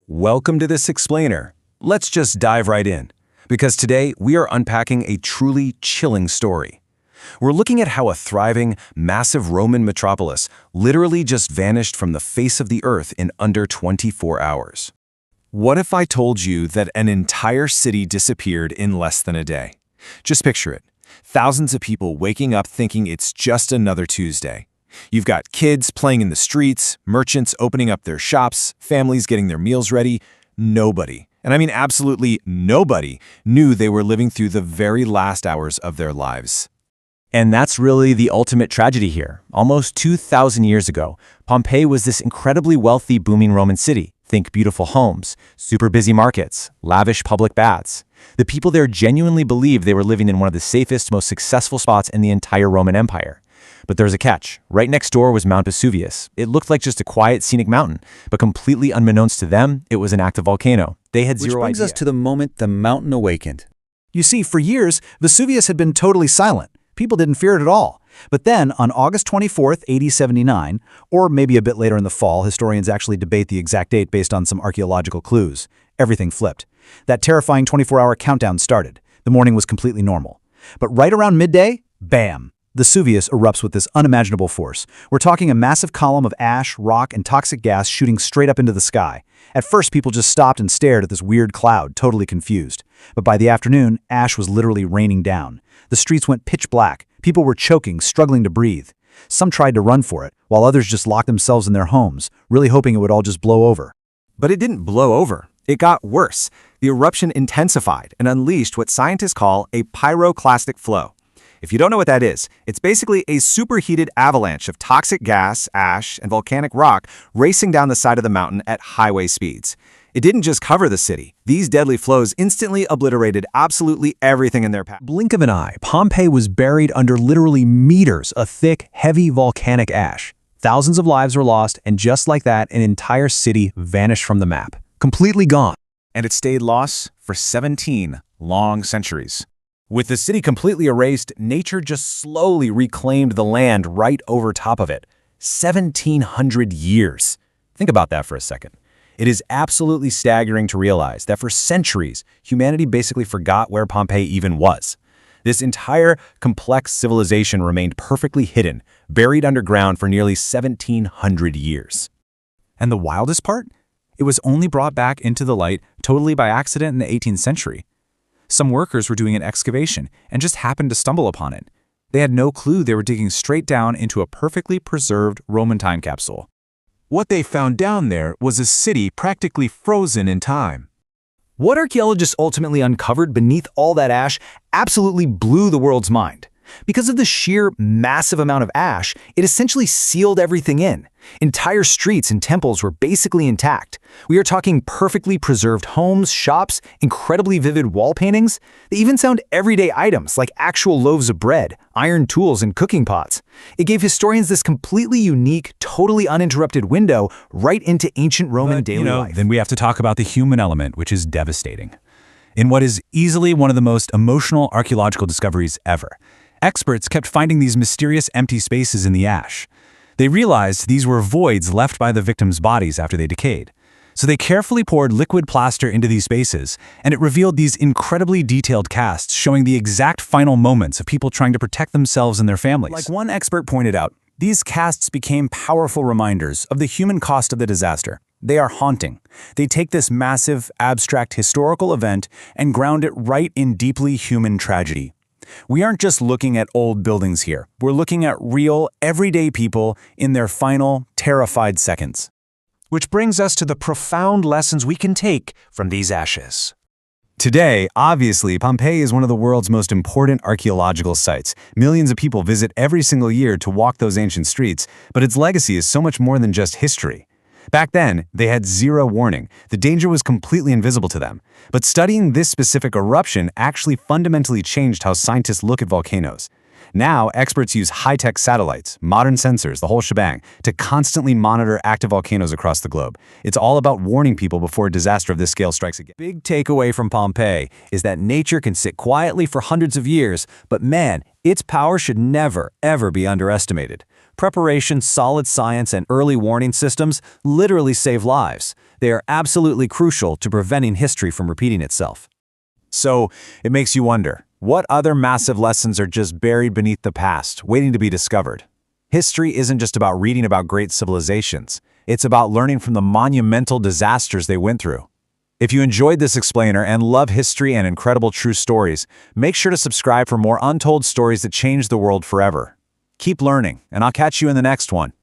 Welcome to this explainer. Let's just dive right in, because today we are unpacking a truly chilling story. We're looking at how a thriving, massive Roman metropolis literally just vanished from the face of the earth in under 24 hours. What if I told you that an entire city disappeared in less than a day? Just picture it. Thousands of people waking up thinking it's just another Tuesday. You've got kids playing in the streets, merchants opening up their shops, families getting their meals ready. Nobody, and I mean absolutely nobody, knew they were living through the very last hours of their lives. And that's really the ultimate tragedy here. Almost 2,000 years ago, Pompeii was this incredibly wealthy, booming Roman city. Think beautiful homes, super busy markets, lavish public baths. The people there genuinely believed they were living in one of the safest, most successful spots in the entire Roman Empire. But there's a catch. Right next door was Mount Vesuvius. It looked like just a quiet, scenic mountain, but completely unbeknownst to them, it was an active volcano. They had zero idea. Which brings us to the moment the mountain awakened. You see, for years, Vesuvius had been totally silent. People didn't fear it at all. But then, on August 24th, AD 79, or maybe a bit later in the fall, historians actually debate the exact date based on some archaeological clues, everything flipped. That terrifying 24-hour countdown started. The morning was completely normal. But right around midday, bam! Vesuvius erupts with this unimaginable force. We're talking a massive column of ash, rock, and toxic gas shooting straight up into the sky. At first, people just stopped and stared at this weird cloud, totally confused. But by the afternoon, ash was literally raining down. The streets went pitch black. People were choking, struggling to breathe. Some tried to run for it, while others just locked themselves in their homes, really hoping it would all just blow over. But it didn't blow over. It got worse. The eruption intensified and unleashed what scientists call a pyroclastic flow. If you don't know what that is, it's basically a superheated avalanche of toxic gas, ash, and volcanic rock racing down the side of the mountain at highway speeds. It didn't just cover the city. These deadly flows instantly obliterated absolutely everything in their path. Blink of an eye, Pompeii was buried under literally meters of thick, heavy volcanic ash. Thousands of lives were lost, and just like that, an entire city vanished from the map. Completely gone. And it stayed lost for 17 long centuries. With the city completely erased, nature just slowly reclaimed the land right over top of it. 1,700 years. Think about that for a second. It is absolutely staggering to realize that for centuries, humanity basically forgot where Pompeii even was. This entire complex civilization remained perfectly hidden, buried underground for nearly 1,700 years. And the wildest part? It was only brought back into the light totally by accident in the 18th century. Some workers were doing an excavation and just happened to stumble upon it. They had no clue they were digging straight down into a perfectly preserved Roman time capsule. What they found down there was a city practically frozen in time. What archaeologists ultimately uncovered beneath all that ash absolutely blew the world's mind. Because of the sheer massive amount of ash, it essentially sealed everything in. Entire streets and temples were basically intact. We are talking perfectly preserved homes, shops, incredibly vivid wall paintings. They even found everyday items like actual loaves of bread, iron tools, and cooking pots. It gave historians this completely unique, totally uninterrupted window right into ancient Roman daily life. Then we have to talk about the human element, which is devastating. In what is easily one of the most emotional archaeological discoveries ever, experts kept finding these mysterious empty spaces in the ash. They realized these were voids left by the victims' bodies after they decayed. So they carefully poured liquid plaster into these spaces, and it revealed these incredibly detailed casts showing the exact final moments of people trying to protect themselves and their families. Like one expert pointed out, these casts became powerful reminders of the human cost of the disaster. They are haunting. They take this massive, abstract historical event and ground it right in deeply human tragedy. We aren't just looking at old buildings here. We're looking at real, everyday people in their final, terrified seconds. Which brings us to the profound lessons we can take from these ashes. Today, obviously, Pompeii is one of the world's most important archaeological sites. Millions of people visit every single year to walk those ancient streets, but its legacy is so much more than just history. Back then, they had zero warning. The danger was completely invisible to them. But studying this specific eruption actually fundamentally changed how scientists look at volcanoes. Now, experts use high-tech satellites, modern sensors, the whole shebang, to constantly monitor active volcanoes across the globe. It's all about warning people before a disaster of this scale strikes again. Big takeaway from Pompeii is that nature can sit quietly for hundreds of years, but man, its power should never, ever be underestimated. Preparation, solid science, and early warning systems literally save lives. They are absolutely crucial to preventing history from repeating itself. So, it makes you wonder, what other massive lessons are just buried beneath the past, waiting to be discovered? History isn't just about reading about great civilizations. It's about learning from the monumental disasters they went through. If you enjoyed this explainer and love history and incredible true stories, make sure to subscribe for more untold stories that change the world forever. Keep learning, and I'll catch you in the next one.